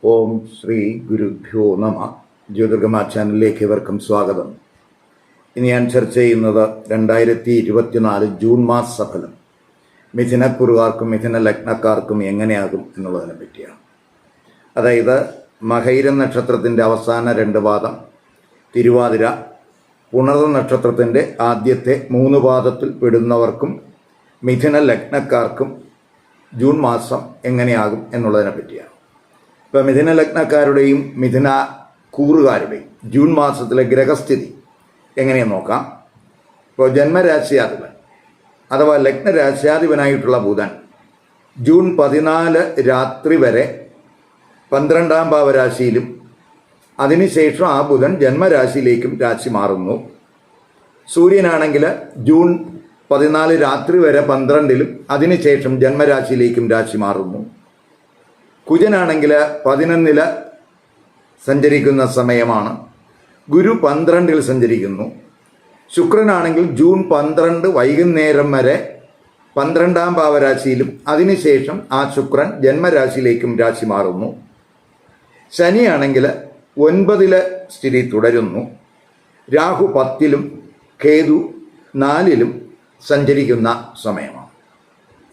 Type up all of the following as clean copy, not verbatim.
ഓം ശ്രീ ഗുരുഭ്യോ നമ. ജ്യോതിർഗമ ചാനലിലേക്ക് ഇവർക്കും സ്വാഗതം. ഇനി ഞാൻ ചർച്ച ചെയ്യുന്നത് 2024 ജൂൺ മാസഫലം മിഥുനക്കുറുകാർക്കും മിഥുന ലഗ്നക്കാർക്കും എങ്ങനെയാകും എന്നുള്ളതിനെ പറ്റിയാണ്. അതായത് മകയിരം നക്ഷത്രത്തിൻ്റെ അവസാന 2 പാദം, തിരുവാതിര, പുണർന്ന നക്ഷത്രത്തിൻ്റെ ആദ്യത്തെ 3 പാദത്തിൽ പെടുന്നവർക്കും മിഥുന ലഗ്നക്കാർക്കും ജൂൺ മാസം എങ്ങനെയാകും എന്നുള്ളതിനെ പറ്റിയാണ്. ഇപ്പോൾ മിഥുന ലഗ്നക്കാരുടെയും മിഥുന കൂറുകാരുടെയും ജൂൺ മാസത്തിലെ ഗ്രഹസ്ഥിതി എങ്ങനെയെന്ന് നോക്കാം. ഇപ്പോൾ ജന്മരാശ്യാധിപൻ അഥവാ ലഗ്നരാശ്യാധിപനായിട്ടുള്ള ബുധൻ ജൂൺ 14 രാത്രി വരെ 12ാം ഭാവരാശിയിലും അതിനുശേഷം ആ ബുധൻ ജന്മരാശിയിലേക്കും രാശി മാറുന്നു. സൂര്യനാണെങ്കിൽ ജൂൺ 14 രാത്രി വരെ 12ലും അതിനുശേഷം ജന്മരാശിയിലേക്കും രാശി മാറുന്നു. കുജനാണെങ്കിൽ 11 സഞ്ചരിക്കുന്ന സമയമാണ്. ഗുരു 12 സഞ്ചരിക്കുന്നു. ശുക്രനാണെങ്കിൽ ജൂൺ 12 വൈകുന്നേരം വരെ 12ാം ഭാവരാശിയിലും അതിനുശേഷം ആ ശുക്രൻ ജന്മരാശിയിലേക്കും രാശി മാറുന്നു. ശനിയാണെങ്കിൽ 9 സ്ഥിതി തുടരുന്നു. രാഹു 10ലും കേതു 4ലും സഞ്ചരിക്കുന്ന സമയമാണ്.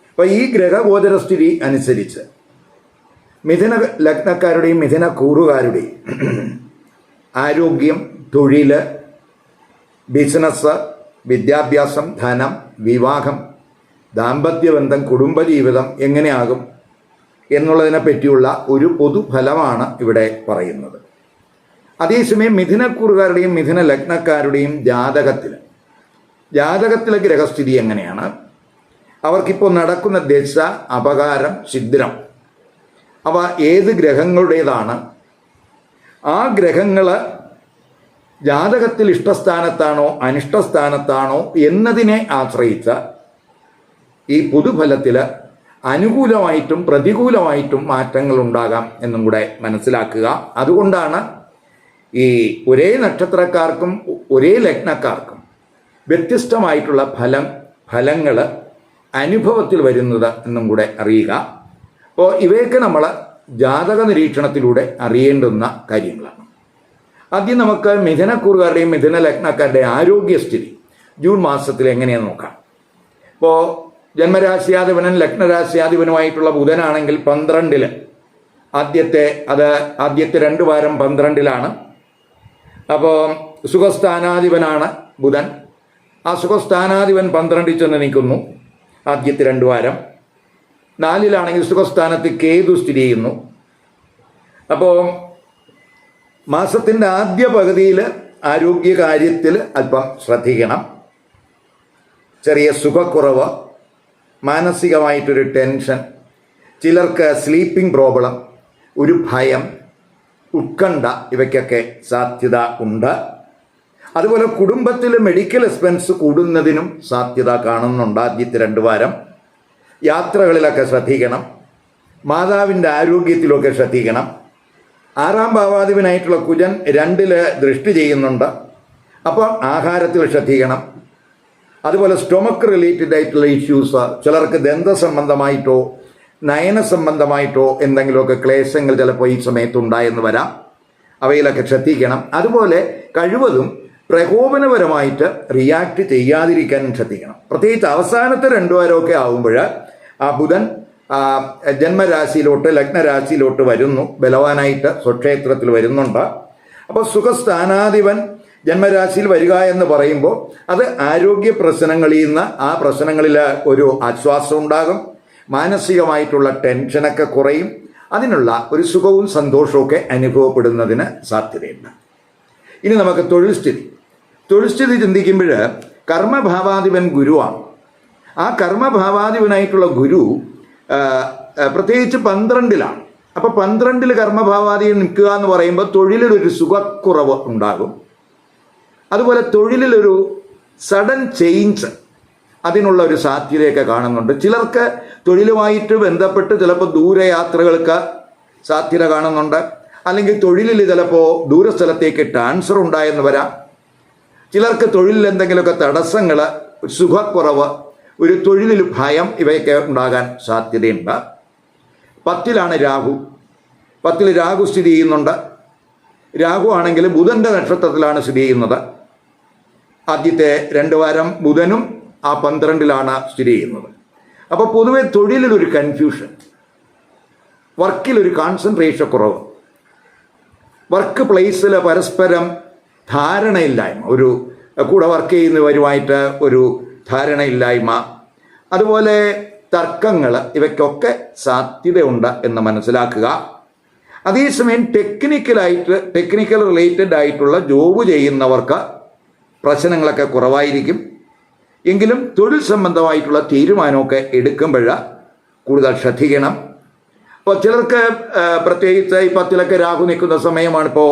അപ്പോൾ ഈ ഗ്രഹഗോചര സ്ഥിതി അനുസരിച്ച് മിഥുന ലഗ്നക്കാരുടെയും മിഥുന കൂറുകാരുടെയും ആരോഗ്യം, തൊഴിൽ, ബിസിനസ്, വിദ്യാഭ്യാസം, ധനം, വിവാഹം, ദാമ്പത്യബന്ധം, കുടുംബജീവിതം എങ്ങനെയാകും എന്നുള്ളതിനെ പറ്റിയുള്ള ഒരു പൊതുഫലമാണ് ഇവിടെ പറയുന്നത്. അതേസമയം മിഥുനക്കൂറുകാരുടെയും മിഥുന ലഗ്നക്കാരുടെയും ജാതകത്തിലെ ഗ്രഹസ്ഥിതി എങ്ങനെയാണ്, അവർക്കിപ്പോൾ നടക്കുന്ന ദശ, അപകാരം, ഛിദ്രം, അവ ഏത് ഗ്രഹങ്ങളുടേതാണ്, ആ ഗ്രഹങ്ങൾ ജാതകത്തിൽ ഇഷ്ടസ്ഥാനത്താണോ അനിഷ്ടസ്ഥാനത്താണോ എന്നതിനെ ആശ്രയിച്ച ഈ പൊതുഫലത്തിൽ അനുകൂലമായിട്ടും പ്രതികൂലമായിട്ടും മാറ്റങ്ങൾ ഉണ്ടാകാം എന്നും കൂടെ മനസ്സിലാക്കുക. അതുകൊണ്ടാണ് ഈ ഒരേ നക്ഷത്രക്കാർക്കും ഒരേ ലഗ്നക്കാർക്കും വ്യത്യസ്തമായിട്ടുള്ള ഫലങ്ങൾ അനുഭവത്തിൽ വരുന്നത് എന്നും കൂടെ അറിയുക. അപ്പോൾ ഇവയൊക്കെ നമ്മൾ ജാതക നിരീക്ഷണത്തിലൂടെ അറിയേണ്ടുന്ന കാര്യങ്ങളാണ്. ആദ്യം നമുക്ക് മിഥുനക്കൂറുകാരുടെയും മിഥുന ലഗ്നക്കാരുടെയും ആരോഗ്യസ്ഥിതി ജൂൺ മാസത്തിൽ എങ്ങനെയെന്ന് നോക്കാം. ഇപ്പോൾ ജന്മരാശ്യാധിപനും ലഗ്നരാശ്യാധിപനുമായിട്ടുള്ള ബുധനാണെങ്കിൽ 12 ആദ്യത്തെ 2 വാരം 12ലാണ്. അപ്പോൾ സുഖസ്ഥാനാധിപനാണ് ബുധൻ. ആ സുഖസ്ഥാനാധിപൻ 12 ചെന്ന് നിൽക്കുന്നു ആദ്യത്തെ 2 വാരം. 4ലാണെങ്കിൽ സുഖസ്ഥാനത്ത് കേതു സ്ഥിതി ചെയ്യുന്നു. അപ്പോൾ മാസത്തിൻ്റെ ആദ്യ പകുതിയിൽ ആരോഗ്യകാര്യത്തിൽ അല്പം ശ്രദ്ധിക്കണം. ചെറിയ സുഖക്കുറവ്, മാനസികമായിട്ടൊരു ടെൻഷൻ, ചിലർക്ക് സ്ലീപ്പിംഗ് പ്രോബ്ലം, ഒരു ഭയം, ഉത്കണ്ഠ, ഇവയ്ക്കൊക്കെ സാധ്യത ഉണ്ട്. അതുപോലെ കുടുംബത്തിൽ മെഡിക്കൽ എക്സ്പെൻസ് കൂടുന്നതിനും സാധ്യത കാണുന്നുണ്ട് ആദ്യത്തെ 2 വാരം. യാത്രകളിലൊക്കെ ശ്രദ്ധിക്കണം. മാതാവിൻ്റെ ആരോഗ്യത്തിലൊക്കെ ശ്രദ്ധിക്കണം. 6ാം ഭാവാധിപനായിട്ടുള്ള കുജൻ 2 ദൃഷ്ടി ചെയ്യുന്നുണ്ട്. അപ്പോൾ ആഹാരത്തിൽ ശ്രദ്ധിക്കണം. അതുപോലെ സ്റ്റൊമക്ക് റിലേറ്റഡ് ആയിട്ടുള്ള ഇഷ്യൂസ്, ചിലർക്ക് ദന്ത സംബന്ധമായിട്ടോ നയന സംബന്ധമായിട്ടോ എന്തെങ്കിലുമൊക്കെ ക്ലേശങ്ങൾ ചിലപ്പോൾ ഈ സമയത്ത് ഉണ്ടായെന്ന് വരാം. അവയിലൊക്കെ ശ്രദ്ധിക്കണം. അതുപോലെ കഴിവതും പ്രകോപനപരമായിട്ട് റിയാക്ട് ചെയ്യാതിരിക്കാനും ശ്രദ്ധിക്കണം. പ്രത്യേകിച്ച് അവസാനത്തെ 2 വാരമൊക്കെ ആകുമ്പോൾ ആ ബുധൻ ജന്മരാശിയിലോട്ട് ലഗ്നരാശിയിലോട്ട് വരുന്നു, ബലവാനായിട്ട് സ്വക്ഷേത്രത്തിൽ വരുന്നുണ്ട്. അപ്പോൾ സുഖസ്ഥാനാധിപൻ ജന്മരാശിയിൽ വരിക എന്ന് പറയുമ്പോൾ അത് ആരോഗ്യ പ്രശ്നങ്ങളിൽ നിന്ന് ആ പ്രശ്നങ്ങളിൽ ഒരു ആശ്വാസം ഉണ്ടാകും. മാനസികമായിട്ടുള്ള ടെൻഷനൊക്കെ കുറയും. അതിനുള്ള ഒരു സുഖവും സന്തോഷവും അനുഭവപ്പെടുന്നതിന് സാധ്യതയുണ്ട്. ഇനി നമുക്ക് തൊഴിൽ സ്ഥിതി ചിന്തിക്കുമ്പോൾ കർമ്മഭാവാധിപൻ ഗുരുവാണ്. ആ കർമ്മഭാവാധിപനായിട്ടുള്ള ഗുരു പ്രത്യേകിച്ച് 12ലാണ്. അപ്പോൾ 12 കർമ്മഭാവാധിപൻ നിൽക്കുക എന്ന് പറയുമ്പോൾ തൊഴിലിലൊരു സുഖക്കുറവ് ഉണ്ടാകും. അതുപോലെ തൊഴിലിലൊരു സഡൻ ചേഞ്ച്, അതിനുള്ള ഒരു സാധ്യതയൊക്കെ കാണുന്നുണ്ട്. ചിലർക്ക് തൊഴിലുമായിട്ട് ബന്ധപ്പെട്ട് ചിലപ്പോൾ ദൂരയാത്രകൾക്ക് സാധ്യത കാണുന്നുണ്ട്. അല്ലെങ്കിൽ തൊഴിലിൽ ചിലപ്പോൾ ദൂരസ്ഥലത്തേക്ക് ട്രാൻസ്ഫർ ഉണ്ടായെന്ന് വരാം. ചിലർക്ക് തൊഴിലിൽ എന്തെങ്കിലുമൊക്കെ തടസ്സങ്ങൾ, സുഖക്കുറവ്, ഒരു തൊഴിലിൽ ഭയം, ഇവയൊക്കെ ഉണ്ടാകാൻ സാധ്യതയുണ്ട്. 10ലാണ് രാഹു. 10 രാഹു സ്ഥിതി ചെയ്യുന്നുണ്ട്. രാഹു ആണെങ്കിൽ ബുധൻ്റെ നക്ഷത്രത്തിലാണ് സ്ഥിതി ചെയ്യുന്നത്. ആദ്യത്തെ 2 വാരം ബുധനും ആ 12-ലാണ് സ്ഥിതി ചെയ്യുന്നത്. അപ്പോൾ പൊതുവെ തൊഴിലിലൊരു കൺഫ്യൂഷൻ, വർക്കിലൊരു കോൺസെൻട്രേഷൻ കുറവ്, വർക്ക് പ്ലേസിൽ പരസ്പരം ധാരണയില്ലായ്മ, ഒരു കൂടെ വർക്ക് ചെയ്യുന്നവരുമായിട്ട് ഒരു ധാരണയില്ലായ്മ, അതുപോലെ തർക്കങ്ങൾ, ഇവയ്ക്കൊക്കെ സാധ്യതയുണ്ട് എന്ന് മനസ്സിലാക്കുക. അതേസമയം ടെക്നിക്കൽ റിലേറ്റഡ് ആയിട്ടുള്ള ജോബ് ചെയ്യുന്നവർക്ക് പ്രശ്നങ്ങളൊക്കെ കുറവായിരിക്കും. എങ്കിലും തൊഴിൽ സംബന്ധമായിട്ടുള്ള തീരുമാനമൊക്കെ എടുക്കുമ്പോൾ കൂടുതൽ ശ്രദ്ധിക്കണം. ഇപ്പോൾ ചിലർക്ക് പ്രത്യേകിച്ച് ഈ 10 രാഹു നിൽക്കുന്ന സമയമാണ്. ഇപ്പോൾ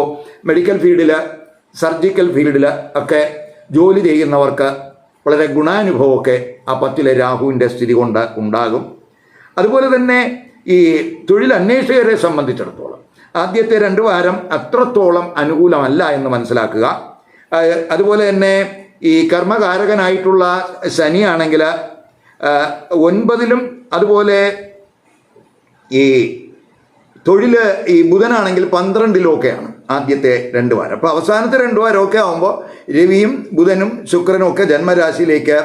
മെഡിക്കൽ ഫീൽഡിൽ, സർജിക്കൽ ഫീൽഡിൽ ഒക്കെ ജോലി ചെയ്യുന്നവർക്ക് വളരെ ഗുണാനുഭവമൊക്കെ ആ 10 രാഹുവിൻ്റെ സ്ഥിതി കൊണ്ട് ഉണ്ടാകും. അതുപോലെ തന്നെ ഈ തൊഴിൽ അന്വേഷകരെ സംബന്ധിച്ചിടത്തോളം ആദ്യത്തെ 2 വാരം അത്രത്തോളം അനുകൂലമല്ല എന്ന് മനസ്സിലാക്കുക. അതുപോലെ തന്നെ ഈ കർമ്മകാരകനായിട്ടുള്ള ശനിയാണെങ്കിൽ 9-ലും, അതുപോലെ ഈ തൊഴിൽ ഈ ബുധനാണെങ്കിൽ 12-ലൊക്കെയാണ് ആദ്യത്തെ 2 വാരം. അപ്പോൾ അവസാനത്തെ 2 വാരമൊക്കെ ആകുമ്പോൾ രവിയും ബുധനും ശുക്രനും ഒക്കെ ജന്മരാശിയിലേക്ക്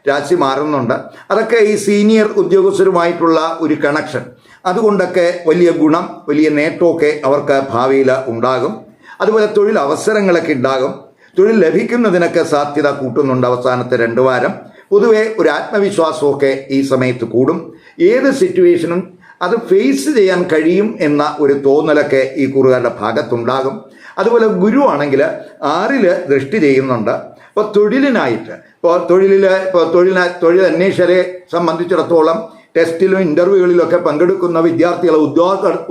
രാശി മാറുന്നുണ്ട്. അതൊക്കെ ഈ സീനിയർ ഉദ്യോഗസ്ഥരുമായിട്ടുള്ള ഒരു കണക്ഷൻ, അതുകൊണ്ടൊക്കെ വലിയ ഗുണം, വലിയ നേട്ടമൊക്കെ അവർക്ക് ഭാവിയിൽ ഉണ്ടാകും. അതുപോലെ തൊഴിൽ അവസരങ്ങളൊക്കെ ഉണ്ടാകും. തൊഴിൽ ലഭിക്കുന്നതിനൊക്കെ സാധ്യത കൂട്ടുന്നുണ്ട് അവസാനത്തെ 2 വാരം. പൊതുവെ ഒരു ആത്മവിശ്വാസമൊക്കെ ഈ സമയത്ത് കൂടും. ഏത് സിറ്റുവേഷനും അത് ഫേസ് ചെയ്യാൻ കഴിയും എന്ന ഒരു തോന്നലൊക്കെ ഈ കൂറുകാരുടെ ഭാഗത്തുണ്ടാകും. അതുപോലെ ഗുരു ആണെങ്കിൽ 6-ല് ദൃഷ്ടി ചെയ്യുന്നുണ്ട്. ഇപ്പോൾ തൊഴിലിനായിട്ട്, തൊഴിൽ അന്വേഷകരെ സംബന്ധിച്ചിടത്തോളം ടെസ്റ്റിലും ഇൻ്റർവ്യൂകളിലൊക്കെ പങ്കെടുക്കുന്ന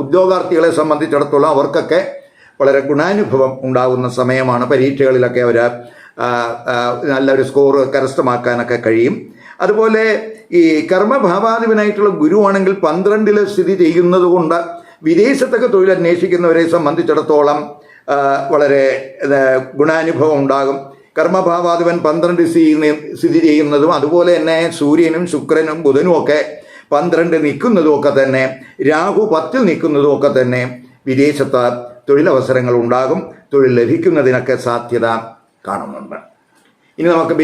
ഉദ്യോഗാർത്ഥികളെ സംബന്ധിച്ചിടത്തോളം അവർക്കൊക്കെ വളരെ ഗുണാനുഭവം ഉണ്ടാകുന്ന സമയമാണ്. പരീക്ഷകളിലൊക്കെ അവർ നല്ലൊരു സ്കോർ കരസ്ഥമാക്കാനൊക്കെ കഴിയും. അതുപോലെ ഈ കർമ്മഭാവാധിപനായിട്ടുള്ള ഗുരുവാണെങ്കിൽ 12-ല് സ്ഥിതി ചെയ്യുന്നത് കൊണ്ട് വിദേശത്തൊക്കെ തൊഴിൽ അന്വേഷിക്കുന്നവരെ സംബന്ധിച്ചിടത്തോളം വളരെ ഗുണാനുഭവം ഉണ്ടാകും. കർമ്മഭാവാധിപൻ 12 സ്ഥിതി ചെയ്യുന്നതും, അതുപോലെ തന്നെ സൂര്യനും ശുക്രനും ബുധനും ഒക്കെ 12 നിൽക്കുന്നതും ഒക്കെ തന്നെ, രാഹു 10-ൽ നിൽക്കുന്നതും ഒക്കെ തന്നെ വിദേശത്ത് തൊഴിലവസരങ്ങൾ ഉണ്ടാകും. തൊഴിൽ ലഭിക്കുന്നതിനൊക്കെ സാധ്യത കാണുന്നുണ്ട്. ഇനി നമുക്ക്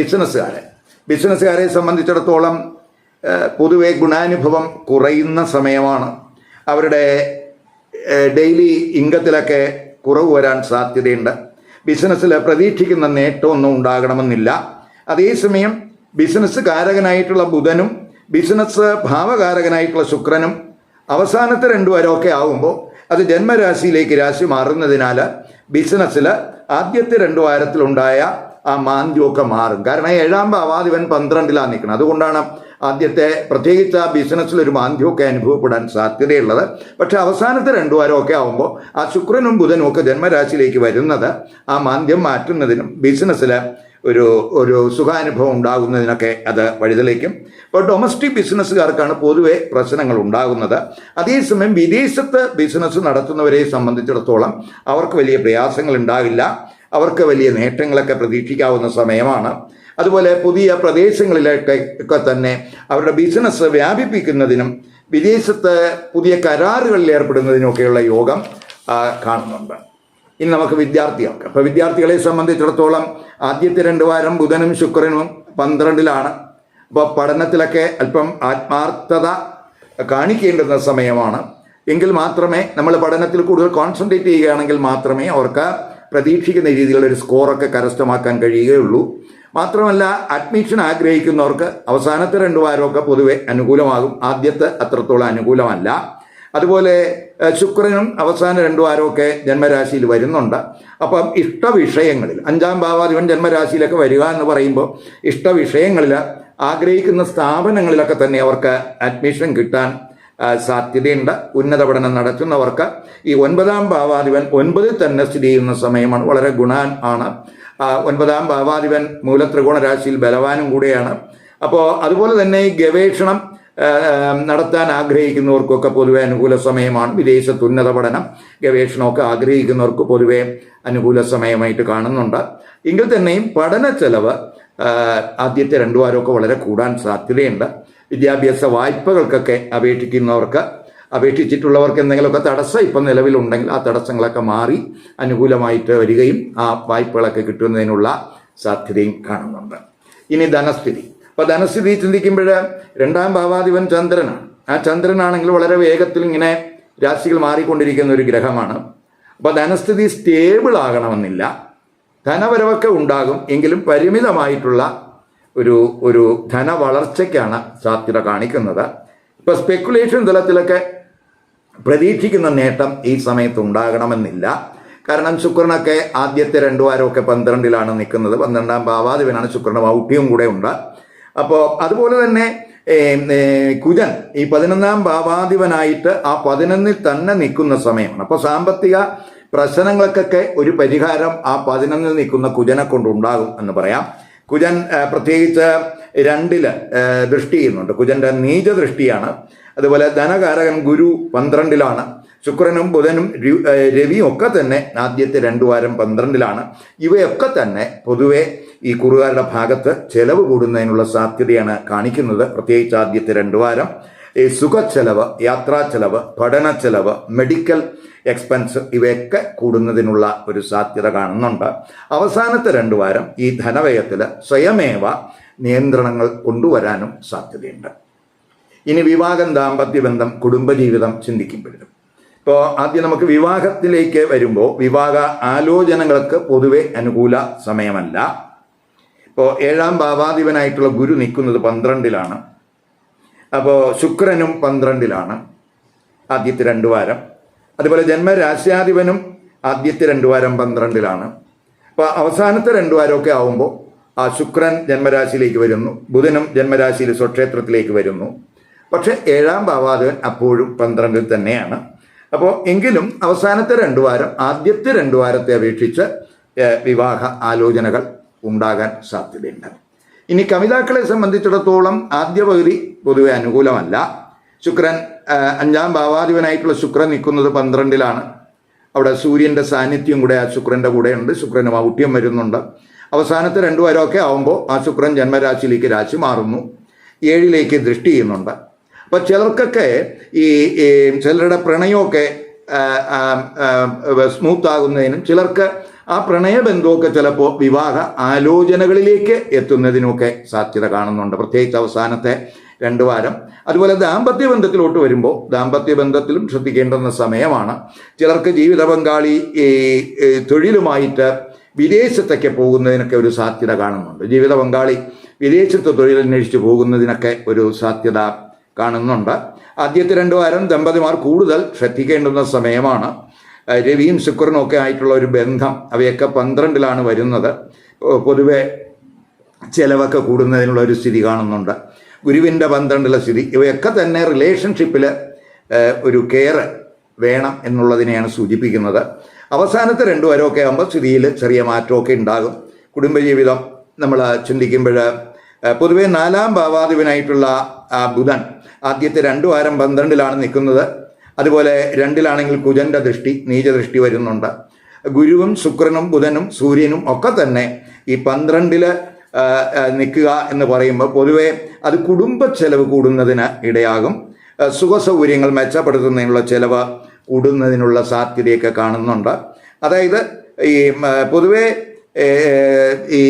ബിസിനസ്സുകാരെ സംബന്ധിച്ചിടത്തോളം പൊതുവെ ഗുണാനുഭവം കുറയുന്ന സമയമാണ്. അവരുടെ ഡെയിലി ഇൻകത്തിലൊക്കെ കുറവ് വരാൻ സാധ്യതയുണ്ട്. ബിസിനസ്സിൽ പ്രതീക്ഷിക്കുന്ന നേട്ടമൊന്നും ഉണ്ടാകണമെന്നില്ല. അതേസമയം ബിസിനസ് കാരകനായിട്ടുള്ള ബുധനും ബിസിനസ് ഭാവകാരകനായിട്ടുള്ള ശുക്രനും അവസാനത്തെ 2 വാരമൊക്കെ ആകുമ്പോൾ അത് ജന്മരാശിയിലേക്ക് രാശി മാറുന്നതിനാൽ ബിസിനസ്സിൽ ആദ്യത്തെ 2 വാരത്തിലുണ്ടായ ആ മാന്ദ്യമൊക്കെ മാറും. കാരണം 7-ാം ഭാവാധിപൻ 12-ലാണ് നിൽക്കുന്നത്. അതുകൊണ്ടാണ് ആദ്യത്തെ പ്രത്യേകിച്ച് ആ ബിസിനസ്സിലൊരു മാന്ദ്യമൊക്കെ അനുഭവപ്പെടാൻ സാധ്യതയുള്ളത്. പക്ഷേ അവസാനത്തെ 2 വാരമൊക്കെ ആകുമ്പോൾ ആ ശുക്രനും ബുധനും ഒക്കെ ജന്മരാശിയിലേക്ക് വരുന്നത് ആ മാന്ദ്യം മാറ്റുന്നതിനും ബിസിനസ്സിൽ ഒരു സുഖാനുഭവം ഉണ്ടാകുന്നതിനൊക്കെ അത് വഴിതെളിക്കും. ഇപ്പോൾ ഡൊമസ്റ്റിക് ബിസിനസ്സുകാർക്കാണ് പൊതുവെ പ്രശ്നങ്ങൾ ഉണ്ടാകുന്നത്. അതേസമയം വിദേശത്ത് ബിസിനസ് നടത്തുന്നവരെ സംബന്ധിച്ചിടത്തോളം അവർക്ക് വലിയ പ്രയാസങ്ങൾ ഉണ്ടാകില്ല. അവർക്ക് വലിയ നേട്ടങ്ങളൊക്കെ പ്രതീക്ഷിക്കാവുന്ന സമയമാണ്. അതുപോലെ പുതിയ പ്രദേശങ്ങളിലേക്കൊക്കെ തന്നെ അവരുടെ ബിസിനസ് വ്യാപിപ്പിക്കുന്നതിനും വിദേശത്ത് പുതിയ കരാറുകളിൽ ഏർപ്പെടുന്നതിനൊക്കെയുള്ള യോഗം കാണുന്നുണ്ട്. ഇനി നമുക്ക് വിദ്യാർത്ഥികൾക്ക്, അപ്പോൾ വിദ്യാർത്ഥികളെ സംബന്ധിച്ചിടത്തോളം ആദ്യത്തെ 2 വാരം ബുധനും ശുക്രനും 12-ലാണ്. അപ്പോൾ പഠനത്തിലൊക്കെ അല്പം ആത്മാർത്ഥത കാണിക്കേണ്ടുന്ന സമയമാണ്. എങ്കിൽ മാത്രമേ നമ്മൾ പഠനത്തിൽ കൂടുതൽ കോൺസെൻട്രേറ്റ് ചെയ്യുകയാണെങ്കിൽ മാത്രമേ അവർക്ക് പ്രതീക്ഷിക്കുന്ന രീതിയിലുള്ള ഒരു സ്കോറൊക്കെ കരസ്ഥമാക്കാൻ കഴിയുകയുള്ളൂ. മാത്രമല്ല അഡ്മിഷൻ ആഗ്രഹിക്കുന്നവർക്ക് അവസാനത്തെ 2 വാരമൊക്കെ പൊതുവെ അനുകൂലമാകും. ആദ്യത്തെ അത്രത്തോളം അനുകൂലമല്ല. അതുപോലെ ശുക്രനും അവസാന 2 വാരമൊക്കെ ജന്മരാശിയിൽ വരുന്നുണ്ട്. അപ്പം ഇഷ്ടവിഷയങ്ങളിൽ 5-ാം ഭാവാധിപൻ ജന്മരാശിയിലൊക്കെ വരിക എന്ന് പറയുമ്പോൾ ഇഷ്ടവിഷയങ്ങളിൽ ആഗ്രഹിക്കുന്ന സ്ഥാപനങ്ങളിലൊക്കെ തന്നെ അവർക്ക് അഡ്മിഷൻ കിട്ടാൻ സാധ്യതയുണ്ട്. ഉന്നത പഠനം നടത്തുന്നവർക്ക് ഈ 9-ാം ഭാവാധിപൻ 9-ൽ തന്നെ സ്ഥിതി ചെയ്യുന്ന സമയമാണ്. വളരെ ഗുണാൻ ആണ്. 9-ാം ഭാവാധിപൻ മൂലത്രികോണ രാശിയിൽ ബലവാനും കൂടെയാണ്. അപ്പോൾ അതുപോലെ തന്നെ ഈ ഗവേഷണം നടത്താൻ ആഗ്രഹിക്കുന്നവർക്കൊക്കെ പൊതുവെ അനുകൂല സമയമാണ്. വിദേശത്ത് ഉന്നത പഠനം ഗവേഷണമൊക്കെ ആഗ്രഹിക്കുന്നവർക്ക് പൊതുവെ അനുകൂല സമയമായിട്ട് കാണുന്നുണ്ട്. എങ്കിൽ തന്നെയും പഠന ചെലവ് ആദ്യത്തെ 2 വാരമൊക്കെ വളരെ കൂടാൻ സാധ്യതയുണ്ട്. വിദ്യാഭ്യാസ വായ്പകൾക്കൊക്കെ അപേക്ഷിക്കുന്നവർക്ക് അപേക്ഷിച്ചിട്ടുള്ളവർക്ക് എന്തെങ്കിലുമൊക്കെ തടസ്സം ഇപ്പം നിലവിലുണ്ടെങ്കിൽ ആ തടസ്സങ്ങളൊക്കെ മാറി അനുകൂലമായിട്ട് വരികയും ആ വായ്പകളൊക്കെ കിട്ടുന്നതിനുള്ള സാധ്യതയും കാണുന്നുണ്ട്. ഇനി ധനസ്ഥിതി. അപ്പോൾ ധനസ്ഥിതി ചിന്തിക്കുമ്പോൾ 2ാം ഭാവാധിപൻ ചന്ദ്രനാണ്. ആ ചന്ദ്രനാണെങ്കിൽ വളരെ വേഗത്തിൽ ഇങ്ങനെ രാശികൾ മാറിക്കൊണ്ടിരിക്കുന്ന ഒരു ഗ്രഹമാണ്. അപ്പോൾ ധനസ്ഥിതി സ്റ്റേബിൾ ആകണമെന്നില്ല. ധനവരവൊക്കെ ഉണ്ടാകും, എങ്കിലും പരിമിതമായിട്ടുള്ള ഒരു ധനവളർച്ചയ്ക്കാണ് സാധ്യത കാണിക്കുന്നത്. ഇപ്പോൾ സ്പെക്കുലേഷൻ തലത്തിലൊക്കെ പ്രതീക്ഷിക്കുന്ന നേട്ടം ഈ സമയത്ത് ഉണ്ടാകണമെന്നില്ല. കാരണം ശുക്രനൊക്കെ ആദ്യത്തെ 2 വാരമൊക്കെ 12ലാണ് നിൽക്കുന്നത്. 12ാം ഭാവാധിപനാണ്, ശുക്രന് ഔട്ട്യം കൂടെ ഉണ്ട്. അപ്പോൾ അതുപോലെ തന്നെ കുജൻ ഈ 11ാം ഭാവാധിപനായിട്ട് ആ 11ൽ തന്നെ നിൽക്കുന്ന സമയമാണ്. അപ്പോൾ സാമ്പത്തിക പ്രശ്നങ്ങൾക്കൊക്കെ ഒരു പരിഹാരം ആ 11ൽ നിൽക്കുന്ന കുജനെ കൊണ്ടുണ്ടാകും എന്ന് പറയാം. കുജൻ പ്രത്യേകിച്ച് 2ല് ദൃഷ്ടി ചെയ്യുന്നുണ്ട്. കുജന്റെ നീച ദൃഷ്ടിയാണ്. അതുപോലെ ധനകാരകൻ ഗുരു 12ലാണ്. ശുക്രനും ബുധനും രവിയും ഒക്കെ തന്നെ ആദ്യത്തെ 2 വാരം 12ലാണ്. ഇവയൊക്കെ തന്നെ പൊതുവെ ഈ കുറുകാരുടെ ഭാഗത്ത് ചെലവ് കൂടുന്നതിനുള്ള സാധ്യതയാണ് കാണിക്കുന്നത്. പ്രത്യേകിച്ച് ആദ്യത്തെ 2 വാരം ഈ സുഖച്ചെലവ്, യാത്രാ ചെലവ്, പഠന ചെലവ്, മെഡിക്കൽ എക്സ്പെൻസ് ഇവയൊക്കെ കൂടുന്നതിനുള്ള ഒരു സാധ്യത കാണുന്നുണ്ട്. അവസാനത്തെ 2 വാരം ഈ ധനവ്യയത്തിൽ സ്വയമേവ നിയന്ത്രണങ്ങൾ കൊണ്ടുവരാനും സാധ്യതയുണ്ട്. ഇനി വിവാഹം, ദാമ്പത്യ ബന്ധം, കുടുംബജീവിതം ചിന്തിക്കുമ്പോഴും ഇപ്പോൾ ആദ്യം നമുക്ക് വിവാഹത്തിലേക്ക് വരുമ്പോൾ വിവാഹ ആലോചനകൾക്ക് പൊതുവെ അനുകൂല സമയമല്ല. ഇപ്പോൾ 7ാം ഭാവാധിപനായിട്ടുള്ള ഗുരു നിൽക്കുന്നത് 12ലാണ്. അപ്പോൾ ശുക്രനും 12ലാണ് ആദ്യത്തെ 2 വാരം. അതുപോലെ ജന്മരാശ്യാധിപനും ആദ്യത്തെ 2 വാരം 12ലാണ്. അപ്പോൾ അവസാനത്തെ 2 വാരമൊക്കെ ആവുമ്പോൾ ആ ശുക്രൻ ജന്മരാശിയിലേക്ക് വരുന്നു, ബുധനും ജന്മരാശിയിൽ സ്വക്ഷേത്രത്തിലേക്ക് വരുന്നു. പക്ഷെ 7ാം ഭാവാധിപൻ അപ്പോഴും 12ൽ തന്നെയാണ്. അപ്പോൾ എങ്കിലും അവസാനത്തെ 2 വാരം ആദ്യത്തെ 2 വാരത്തെ അപേക്ഷിച്ച് വിവാഹ ആലോചനകൾ ഉണ്ടാകാൻ സാധ്യതയുണ്ട്. ഇനി കമിതാക്കളെ സംബന്ധിച്ചിടത്തോളം ആദ്യ പകുതി പൊതുവെ അനുകൂലമല്ല. ശുക്രൻ 5ാം ഭാവാധിപനായിട്ടുള്ള ശുക്രൻ നിൽക്കുന്നത് 12ലാണ്. അവിടെ സൂര്യൻ്റെ സാന്നിധ്യം കൂടെ ആ ശുക്രൻ്റെ കൂടെയുണ്ട്. ശുക്രന് ഔട്ട്യം വരുന്നുണ്ട്. അവസാനത്തെ 2 വാരമൊക്കെ ആവുമ്പോൾ ആ ശുക്രൻ ജന്മരാശിയിലേക്ക് രാശി മാറുന്നു, 7ലേക്ക് ദൃഷ്ടി ചെയ്യുന്നുണ്ട്. അപ്പോൾ ചിലർക്കൊക്കെ ഈ ചിലരുടെ പ്രണയമൊക്കെ സ്മൂത്ത് ആകുന്നതിനും ചിലർക്ക് ആ പ്രണയബന്ധമൊക്കെ ചിലപ്പോൾ വിവാഹ ആലോചനകളിലേക്ക് എത്തുന്നതിനുമൊക്കെ സാധ്യത കാണുന്നുണ്ട്, പ്രത്യേകിച്ച് അവസാനത്തെ 2 വാരം. അതുപോലെ ദാമ്പത്യ ബന്ധത്തിലോട്ട് വരുമ്പോൾ ദാമ്പത്യ ബന്ധത്തിലും ശ്രദ്ധിക്കേണ്ടുന്ന സമയമാണ്. ചിലർക്ക് ജീവിത പങ്കാളി തൊഴിലുമായിട്ട് വിദേശത്തൊക്കെ പോകുന്നതിനൊക്കെ ഒരു സാധ്യത കാണുന്നുണ്ട്. ജീവിത പങ്കാളി വിദേശത്ത് തൊഴിലന്വേഷിച്ച് പോകുന്നതിനൊക്കെ ഒരു സാധ്യത കാണുന്നുണ്ട്. ആദ്യത്തെ 2 വാരം ദമ്പതിമാർ കൂടുതൽ ശ്രദ്ധിക്കേണ്ടുന്ന സമയമാണ്. രവിയും ശുക്രനും ഒക്കെ ആയിട്ടുള്ള ഒരു ബന്ധം അവയൊക്കെ 12ലാണ് വരുന്നത്. പൊതുവെ ചിലവൊക്കെ കൂടുന്നതിനുള്ള ഒരു സ്ഥിതി കാണുന്നുണ്ട്. ഗുരുവിൻ്റെ 12ലെ സ്ഥിതി ഇവയൊക്കെ തന്നെ റിലേഷൻഷിപ്പിൽ ഒരു കെയർ വേണം എന്നുള്ളതിനെയാണ് സൂചിപ്പിക്കുന്നത്. അവസാനത്തെ 2 വാരമൊക്കെ ആകുമ്പോൾ സ്ഥിതിയിൽ ചെറിയ മാറ്റമൊക്കെ ഉണ്ടാകും. കുടുംബജീവിതം നമ്മൾ ചിന്തിക്കുമ്പോൾ പൊതുവെ 4ാം ഭാവാധിപനായിട്ടുള്ള ബുധൻ ആദ്യത്തെ 2 വാരം 12ലാണ് നിൽക്കുന്നത്. അതുപോലെ 2ലാണെങ്കിൽ കുജന്റെ ദൃഷ്ടി, നീചദൃഷ്ടി വരുന്നുണ്ട്. ഗുരുവും ശുക്രനും ബുധനും സൂര്യനും ഒക്കെ തന്നെ ഈ 12ൽ നിൽക്കുക എന്ന് പറയുമ്പോൾ പൊതുവെ അത് കുടുംബ ചെലവ് കൂടുന്നതിന് ഇടയാകും. സുഖസൗകര്യങ്ങൾ മെച്ചപ്പെടുത്തുന്നതിനുള്ള ചെലവ് കൂടുന്നതിനുള്ള സാധ്യതയൊക്കെ കാണുന്നുണ്ട്. അതായത് ഈ പൊതുവെ ഈ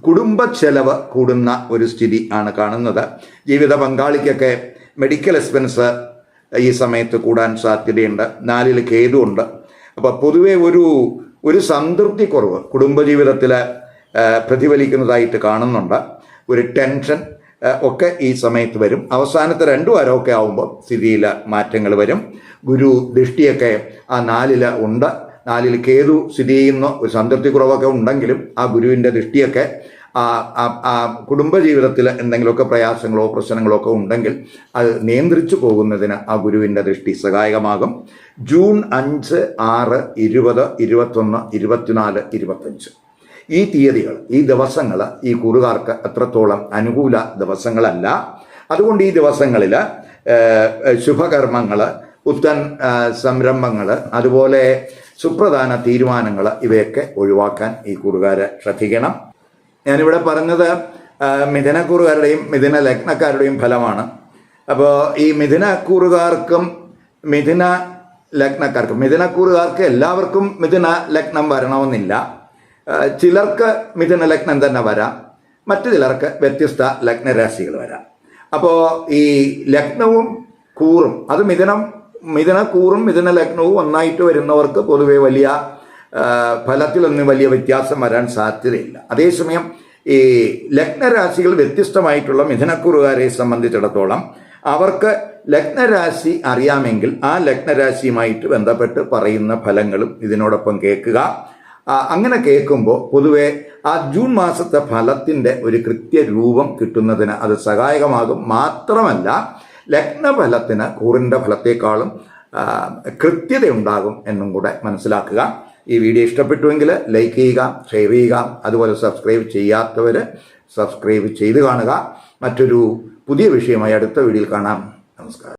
കുടുംബ ചെലവ് കൂടുന്ന ഒരു സ്ഥിതി ആണ് കാണുന്നത്. ജീവിത പങ്കാളിക്കൊക്കെ മെഡിക്കൽ എക്സ്പെൻസ് ഈ സമയത്ത് കൂടാൻ സാധ്യതയുണ്ട്. 4ൽ കേതു ഉണ്ട്. അപ്പോൾ പൊതുവെ ഒരു സംതൃപ്തി കുറവ് കുടുംബജീവിതത്തിൽ പ്രതിഫലിക്കുന്നതായിട്ട് കാണുന്നുണ്ട്. ഒരു ടെൻഷൻ ഒക്കെ ഈ സമയത്ത് വരും. അവസാനത്തെ 2 വാരമൊക്കെ ആകുമ്പോൾ സ്ഥിതിയിൽ മാറ്റങ്ങൾ വരും. ഗുരു ദൃഷ്ടിയൊക്കെ ആ 4ൽ ഉണ്ട്. 4ൽ കേതു സ്ഥിതി ചെയ്യുന്ന ഒരു സംതൃപ്തി കുറവൊക്കെ ഉണ്ടെങ്കിലും ആ ഗുരുവിൻ്റെ ദൃഷ്ടിയൊക്കെ ആ കുടുംബജീവിതത്തിൽ എന്തെങ്കിലുമൊക്കെ പ്രയാസങ്ങളോ പ്രശ്നങ്ങളോ ഒക്കെ ഉണ്ടെങ്കിൽ അത് നിയന്ത്രിച്ചു പോകുന്നതിന് ആ ഗുരുവിൻ്റെ ദൃഷ്ടി സഹായകമാകും. ജൂൺ 5, 6, 20, 21, 24, 25 ഈ തീയതികൾ, ഈ ദിവസങ്ങൾ ഈ കുറുകാർക്ക് അത്രത്തോളം അനുകൂല ദിവസങ്ങളല്ല. അതുകൊണ്ട് ഈ ദിവസങ്ങളിൽ ശുഭകർമ്മങ്ങൾ, പുത്തൻ സംരംഭങ്ങൾ, അതുപോലെ സുപ്രധാന തീരുമാനങ്ങൾ ഇവയൊക്കെ ഒഴിവാക്കാൻ ഈ കുറുകാർ ശ്രദ്ധിക്കണം. ഞാനിവിടെ പറഞ്ഞത് മിഥുനക്കൂറുകാരുടെയും മിഥുന ലഗ്നക്കാരുടെയും ഫലമാണ്. അപ്പോൾ ഈ മിഥുനക്കൂറുകാർക്കും മിഥുന ലഗ്നക്കാർക്ക്, മിഥുനക്കൂറുകാർക്ക് എല്ലാവർക്കും മിഥുന ലഗ്നം വരണമെന്നില്ല. ചിലർക്ക് മിഥുന ലഗ്നം തന്നെ വരാം, മറ്റു ചിലർക്ക് വ്യത്യസ്ത ലഗ്നരാശികൾ വരാം. അപ്പോൾ ഈ ലഗ്നവും കൂറും, അത് മിഥുനക്കൂറും മിഥുന ലഗ്നവും ഒന്നായിട്ട് വരുന്നവർക്ക് പൊതുവെ വലിയ ഫലത്തിലൊന്നും വലിയ വ്യത്യാസം വരാൻ സാധ്യതയില്ല. അതേസമയം ഈ ലഗ്നരാശികൾ വ്യത്യസ്തമായിട്ടുള്ള മിഥുനക്കൂറുകാരെ സംബന്ധിച്ചിടത്തോളം അവർക്ക് ലഗ്നരാശി അറിയാമെങ്കിൽ ആ ലഗ്നരാശിയുമായിട്ട് ബന്ധപ്പെട്ട് പറയുന്ന ഫലങ്ങളും ഇതിനോടൊപ്പം കേൾക്കുക. അങ്ങനെ കേൾക്കുമ്പോൾ പൊതുവെ ആ ജൂൺ മാസത്തെ ഫലത്തിൻ്റെ ഒരു കൃത്യരൂപം കിട്ടുന്നതിന് അത് സഹായകമാകും. മാത്രമല്ല ലഗ്നഫലത്തിന് കൂറിൻ്റെ ഫലത്തെക്കാളും കൃത്യതയുണ്ടാകും എന്നും കൂടെ മനസ്സിലാക്കുക. ഈ വീഡിയോ ഇഷ്ടപ്പെട്ടുവെങ്കിൽ ലൈക്ക് ചെയ്യുക, ഷെയർ ചെയ്യുക. അതുപോലെ സബ്സ്ക്രൈബ് ചെയ്യാത്തവർ സബ്സ്ക്രൈബ് ചെയ്ത് കാണുക. മറ്റൊരു പുതിയ വിഷയമായി അടുത്ത വീഡിയോയിൽ കാണാം. നമസ്കാരം.